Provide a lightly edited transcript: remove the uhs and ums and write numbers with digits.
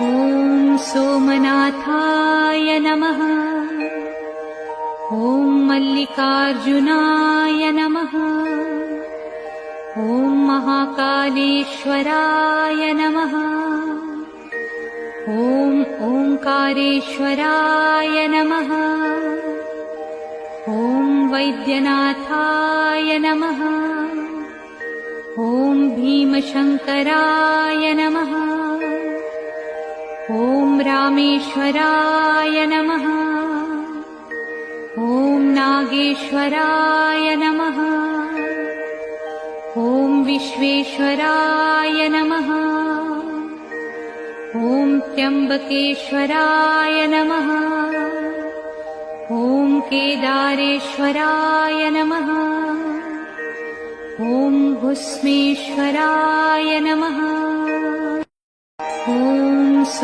ॐ सोमनाथाय नमः। ॐ मल्लिकार्जुनाय नमः। ॐ महाकालेश्वराय नमः। ॐ ओंकारेश्वराय नमः। ॐ वैद्यनाथाय नमः। ॐ भीमशंकराय नमः। ॐ रामेश्वराय नमः। ॐ नागेश्वराय नमः। ॐ विश्वेश्वराय नमः। ॐ त्र्यंबकेश्वराय नमः। ॐ केदारेश्वराय नमः। ॐ भुस्मेश्वराय नमः।